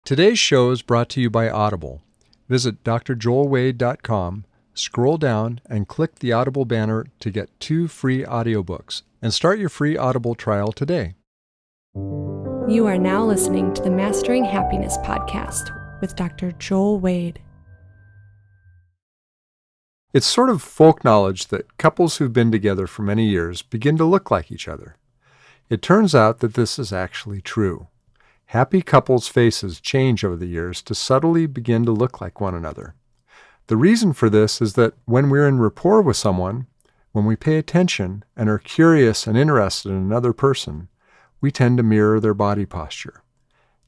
Today's show is brought to you by Audible. Visit drjoelwade.com, scroll down, and click the Audible banner to get 2 free audiobooks and start your free Audible trial today. You are now listening to the Mastering Happiness podcast with Dr. Joel Wade. It's sort of folk knowledge that couples who've been together for many years begin to look like each other. It turns out that this is actually true. Happy couples' faces change over the years to subtly begin to look like one another. The reason for this is that when we're in rapport with someone, when we pay attention and are curious and interested in another person, we tend to mirror their body posture.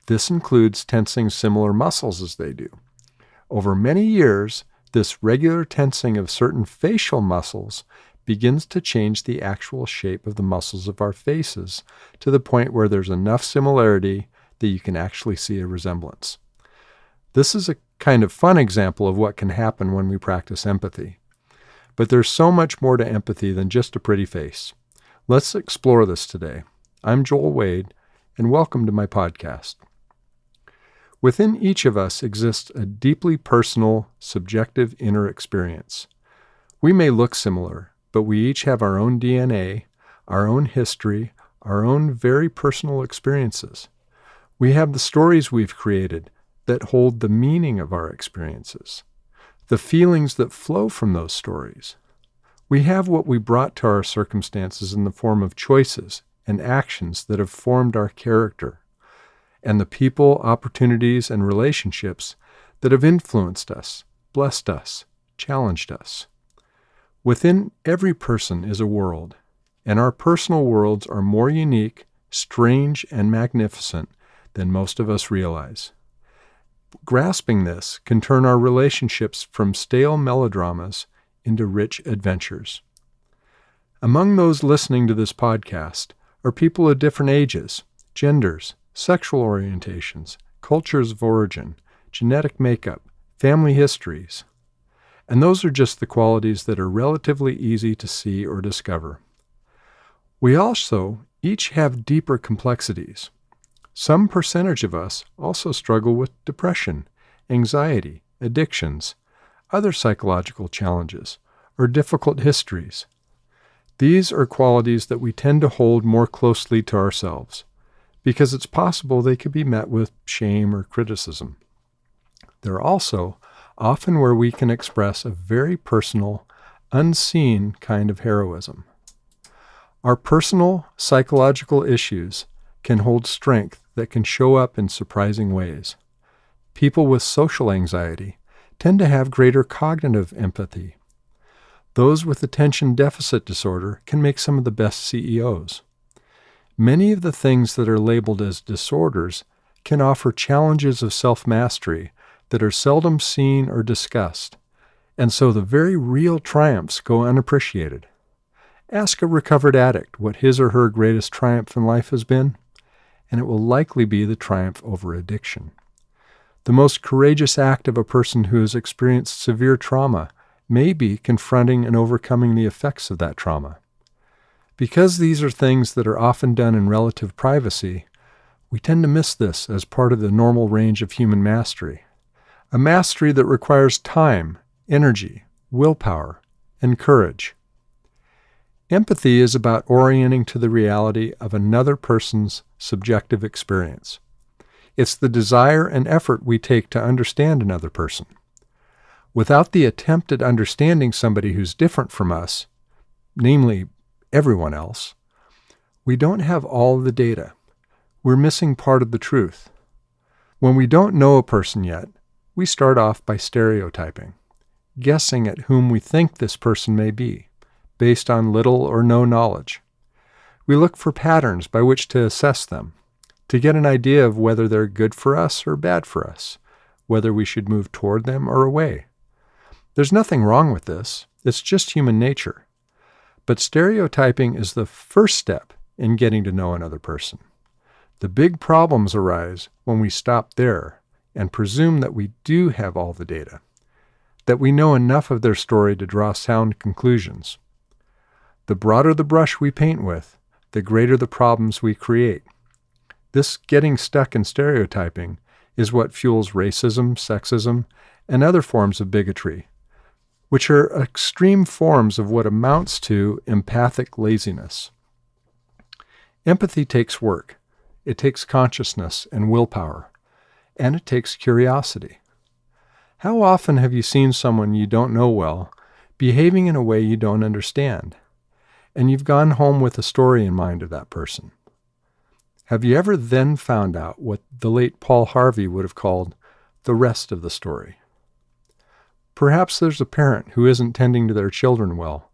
This includes tensing similar muscles as they do. Over many years, this regular tensing of certain facial muscles begins to change the actual shape of the muscles of our faces to the point where there's enough similarity that you can actually see a resemblance. This is a kind of fun example of what can happen when we practice empathy. But there's so much more to empathy than just a pretty face. Let's explore this today. I'm Joel Wade, and welcome to my podcast. Within each of us exists a deeply personal, subjective inner experience. We may look similar, but we each have our own DNA, our own history, our own very personal experiences. We have the stories we've created that hold the meaning of our experiences, the feelings that flow from those stories. We have what we brought to our circumstances in the form of choices and actions that have formed our character, and the people, opportunities, and relationships that have influenced us, blessed us, challenged us. Within every person is a world, and our personal worlds are more unique, strange, and magnificent than most of us realize. Grasping this can turn our relationships from stale melodramas into rich adventures. Among those listening to this podcast are people of different ages, genders, sexual orientations, cultures of origin, genetic makeup, family histories. And those are just the qualities that are relatively easy to see or discover. We also each have deeper complexities. Some percentage of us also struggle with depression, anxiety, addictions, other psychological challenges, or difficult histories. These are qualities that we tend to hold more closely to ourselves, because it's possible they could be met with shame or criticism. They're also often where we can express a very personal, unseen kind of heroism. Our personal psychological issues can hold strength that can show up in surprising ways. People with social anxiety tend to have greater cognitive empathy. Those with attention deficit disorder can make some of the best CEOs. Many of the things that are labeled as disorders can offer challenges of self-mastery that are seldom seen or discussed, and so the very real triumphs go unappreciated. Ask a recovered addict what his or her greatest triumph in life has been, and it will likely be the triumph over addiction. The most courageous act of a person who has experienced severe trauma may be confronting and overcoming the effects of that trauma. Because these are things that are often done in relative privacy, we tend to miss this as part of the normal range of human mastery. A mastery that requires time, energy, willpower, and courage. Empathy is about orienting to the reality of another person's subjective experience. It's the desire and effort we take to understand another person. Without the attempt at understanding somebody who's different from us, namely everyone else, we don't have all the data. We're missing part of the truth. When we don't know a person yet, we start off by stereotyping, guessing at whom we think this person may be, based on little or no knowledge. We look for patterns by which to assess them, to get an idea of whether they're good for us or bad for us, whether we should move toward them or away. There's nothing wrong with this. It's just human nature. But stereotyping is the first step in getting to know another person. The big problems arise when we stop there and presume that we do have all the data, that we know enough of their story to draw sound conclusions. The broader the brush we paint with, the greater the problems we create. This getting stuck in stereotyping is what fuels racism, sexism, and other forms of bigotry, which are extreme forms of what amounts to empathic laziness. Empathy takes work. It takes consciousness and willpower, and it takes curiosity. How often have you seen someone you don't know well behaving in a way you don't understand, and you've gone home with a story in mind of that person? Have you ever then found out what the late Paul Harvey would have called the rest of the story? Perhaps there's a parent who isn't tending to their children well,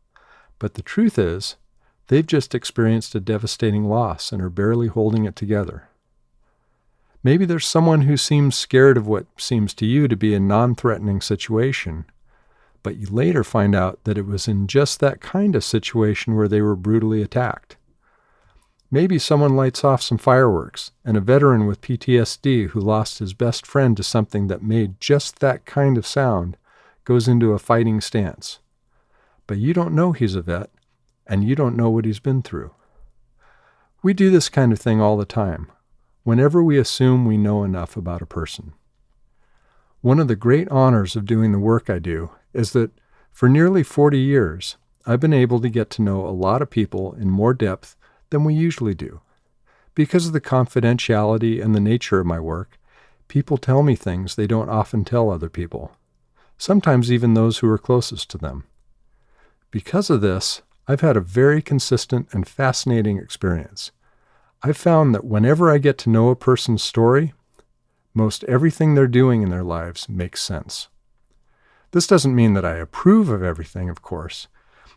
but the truth is, they've just experienced a devastating loss and are barely holding it together. Maybe there's someone who seems scared of what seems to you to be a non-threatening situation, but you later find out that it was in just that kind of situation where they were brutally attacked. Maybe someone lights off some fireworks, and a veteran with PTSD who lost his best friend to something that made just that kind of sound goes into a fighting stance. But you don't know he's a vet, and you don't know what he's been through. We do this kind of thing all the time, whenever we assume we know enough about a person. One of the great honors of doing the work I do is that for nearly 40 years, I've been able to get to know a lot of people in more depth than we usually do. Because of the confidentiality and the nature of my work, people tell me things they don't often tell other people, sometimes even those who are closest to them. Because of this, I've had a very consistent and fascinating experience. I've found that whenever I get to know a person's story, most everything they're doing in their lives makes sense. This doesn't mean that I approve of everything, of course.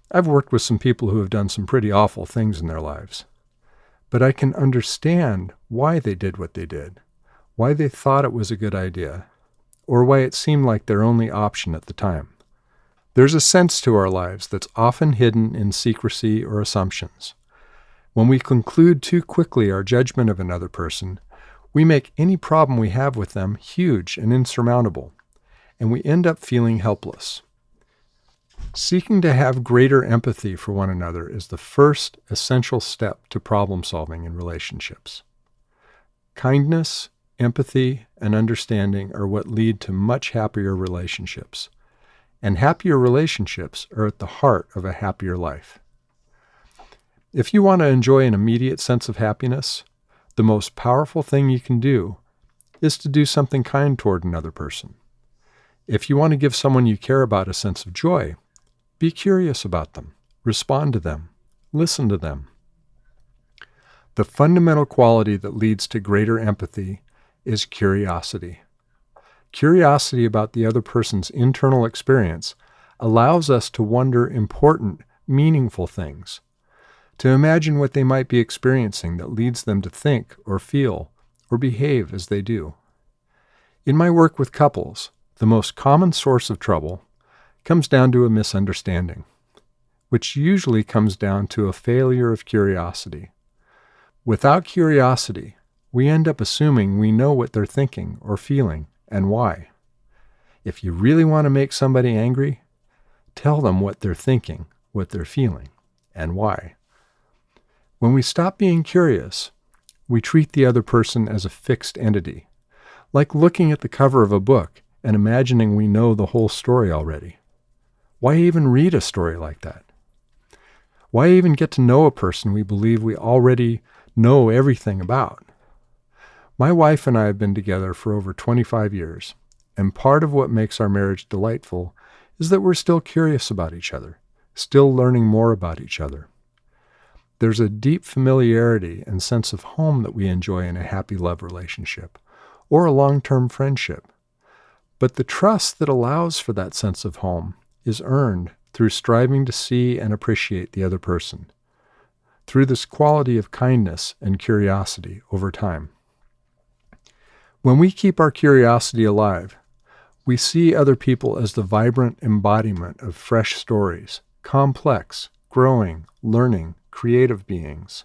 I've worked with some people who have done some pretty awful things in their lives. But I can understand why they did what they did, why they thought it was a good idea, or why it seemed like their only option at the time. There's a sense to our lives that's often hidden in secrecy or assumptions. When we conclude too quickly our judgment of another person, we make any problem we have with them huge and insurmountable, and we end up feeling helpless. Seeking to have greater empathy for one another is the first essential step to problem solving in relationships. Kindness, empathy, and understanding are what lead to much happier relationships, and happier relationships are at the heart of a happier life. If you want to enjoy an immediate sense of happiness, the most powerful thing you can do is to do something kind toward another person. If you want to give someone you care about a sense of joy, be curious about them, respond to them, listen to them. The fundamental quality that leads to greater empathy is curiosity. Curiosity about the other person's internal experience allows us to wonder important, meaningful things, to imagine what they might be experiencing that leads them to think or feel or behave as they do. In my work with couples, the most common source of trouble comes down to a misunderstanding, which usually comes down to a failure of curiosity. Without curiosity, we end up assuming we know what they're thinking or feeling and why. If you really want to make somebody angry, tell them what they're thinking, what they're feeling, and why. When we stop being curious, we treat the other person as a fixed entity, like looking at the cover of a book and imagining we know the whole story already. Why even read a story like that? Why even get to know a person we believe we already know everything about? My wife and I have been together for over 25 years, and part of what makes our marriage delightful is that we're still curious about each other, still learning more about each other. There's a deep familiarity and sense of home that we enjoy in a happy love relationship or a long-term friendship. But the trust that allows for that sense of home is earned through striving to see and appreciate the other person, through this quality of kindness and curiosity over time. When we keep our curiosity alive, we see other people as the vibrant embodiment of fresh stories, complex, growing, learning, creative beings.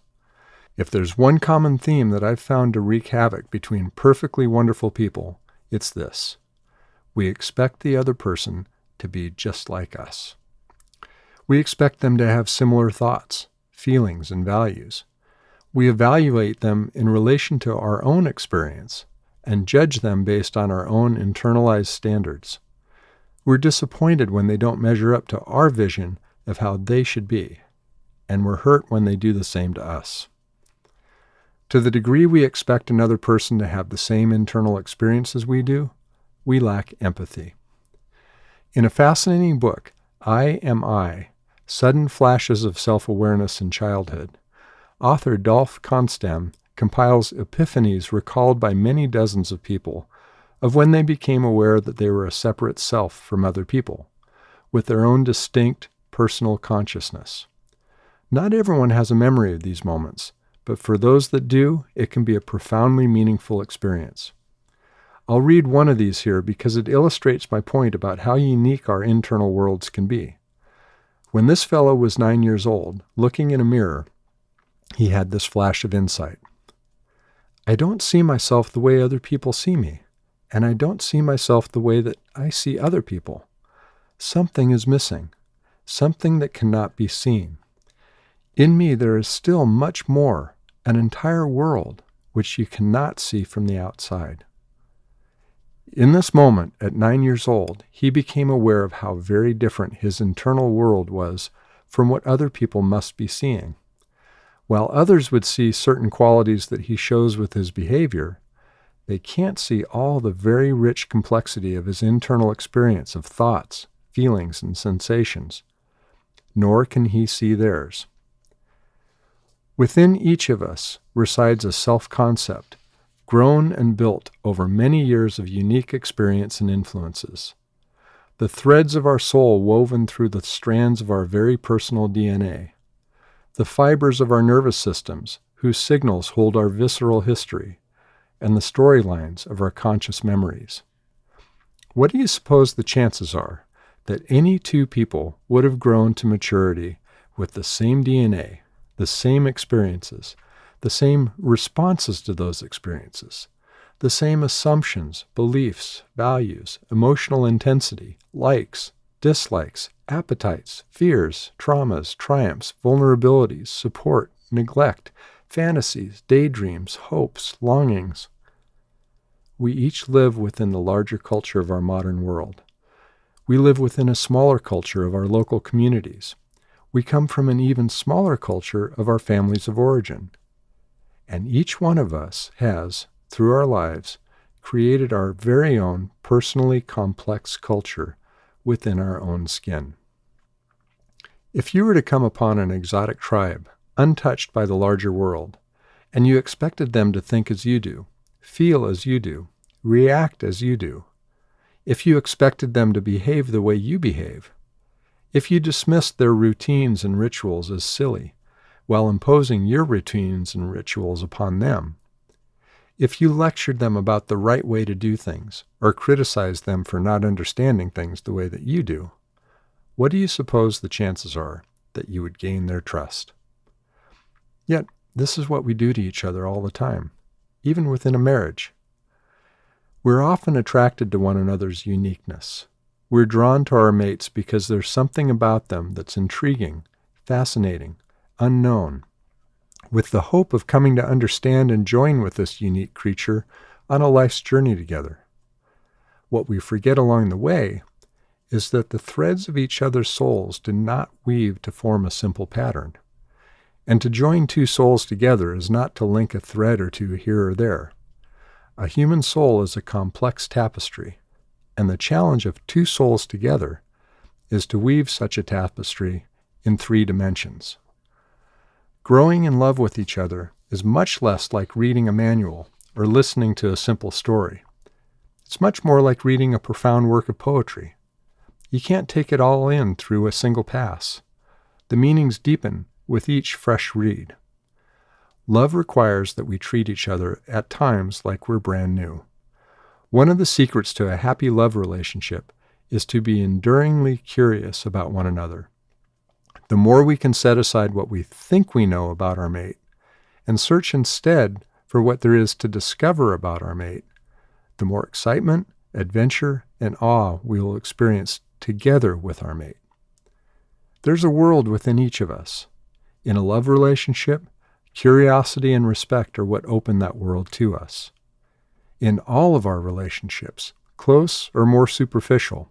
If there's one common theme that I've found to wreak havoc between perfectly wonderful people, it's this: we expect the other person to be just like us. We expect them to have similar thoughts, feelings, and values. We evaluate them in relation to our own experience and judge them based on our own internalized standards. We're disappointed when they don't measure up to our vision of how they should be, and we're hurt when they do the same to us. To the degree we expect another person to have the same internal experience as we do, we lack empathy. In a fascinating book, I Am I, Sudden Flashes of Self-Awareness in Childhood, author Dolph Konstam compiles epiphanies recalled by many dozens of people of when they became aware that they were a separate self from other people, with their own distinct personal consciousness. Not everyone has a memory of these moments, but for those that do, it can be a profoundly meaningful experience. I'll read one of these here because it illustrates my point about how unique our internal worlds can be. When this fellow was 9 years old, looking in a mirror, he had this flash of insight. I don't see myself the way other people see me, and I don't see myself the way that I see other people. Something is missing, something that cannot be seen. In me there is still much more, an entire world, which you cannot see from the outside. In this moment, at 9 years old, he became aware of how very different his internal world was from what other people must be seeing. While others would see certain qualities that he shows with his behavior, they can't see all the very rich complexity of his internal experience of thoughts, feelings, and sensations, nor can he see theirs. Within each of us resides a self-concept, grown and built over many years of unique experience and influences. The threads of our soul woven through the strands of our very personal DNA. The fibers of our nervous systems, whose signals hold our visceral history, and the storylines of our conscious memories. What do you suppose the chances are that any two people would have grown to maturity with the same DNA, the same experiences, the same responses to those experiences, the same assumptions, beliefs, values, emotional intensity, likes, dislikes, appetites, fears, traumas, triumphs, vulnerabilities, support, neglect, fantasies, daydreams, hopes, longings? We each live within the larger culture of our modern world. We live within a smaller culture of our local communities. We come from an even smaller culture of our families of origin. And each one of us has, through our lives, created our very own personally complex culture within our own skin. If you were to come upon an exotic tribe, untouched by the larger world, and you expected them to think as you do, feel as you do, react as you do, if you expected them to behave the way you behave, if you dismissed their routines and rituals as silly, while imposing your routines and rituals upon them, if you lectured them about the right way to do things, or criticized them for not understanding things the way that you do, what do you suppose the chances are that you would gain their trust? Yet, this is what we do to each other all the time, even within a marriage. We're often attracted to one another's uniqueness. We're drawn to our mates because there's something about them that's intriguing, fascinating, unknown, with the hope of coming to understand and join with this unique creature on a life's journey together. What we forget along the way is that the threads of each other's souls do not weave to form a simple pattern. And to join two souls together is not to link a thread or two here or there. A human soul is a complex tapestry, and the challenge of two souls together is to weave such a tapestry in 3 dimensions. Growing in love with each other is much less like reading a manual or listening to a simple story. It's much more like reading a profound work of poetry. You can't take it all in through a single pass. The meanings deepen with each fresh read. Love requires that we treat each other at times like we're brand new. One of the secrets to a happy love relationship is to be enduringly curious about one another. The more we can set aside what we think we know about our mate and search instead for what there is to discover about our mate, the more excitement, adventure, and awe we will experience together with our mate. There's a world within each of us. In a love relationship, curiosity and respect are what open that world to us. In all of our relationships, close or more superficial,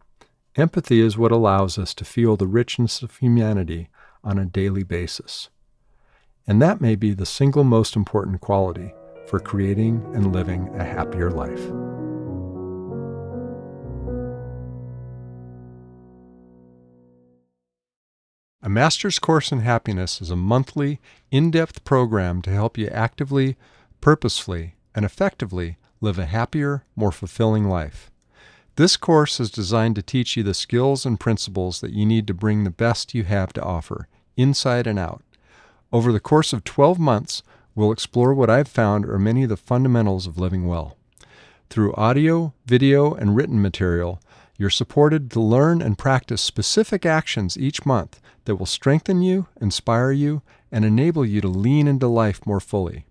empathy is what allows us to feel the richness of humanity on a daily basis. And that may be the single most important quality for creating and living a happier life. A Master's Course in Happiness is a monthly, in-depth program to help you actively, purposefully, and effectively live a happier, more fulfilling life. This course is designed to teach you the skills and principles that you need to bring the best you have to offer, inside and out. Over the course of 12 months, we'll explore what I've found are many of the fundamentals of living well. Through audio, video, and written material, you're supported to learn and practice specific actions each month that will strengthen you, inspire you, and enable you to lean into life more fully.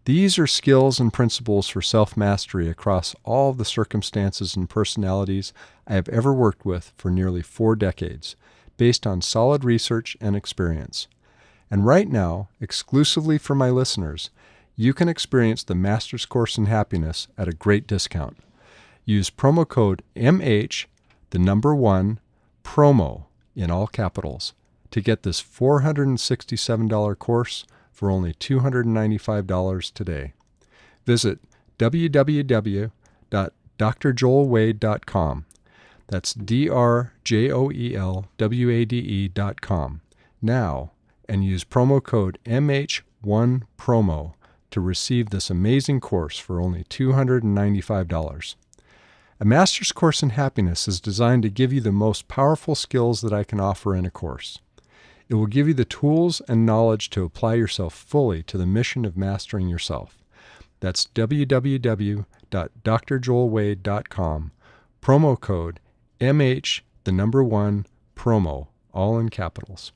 These are skills and principles for self-mastery across all the circumstances and personalities I have ever worked with for nearly 4 decades, based on solid research and experience. And right now, exclusively for my listeners, you can experience the Master's Course in Happiness at a great discount. Use promo code MH1, promo in all capitals, to get this $467 course for only $295 today. Visit www.drjoelwade.com. That's drjoelwade.com now, and use promo code MH1promo to receive this amazing course for only $295. A Master's Course in Happiness is designed to give you the most powerful skills that I can offer in a course. It will give you the tools and knowledge to apply yourself fully to the mission of mastering yourself. That's www.drjoelwade.com, promo code MH1, promo, all in capitals.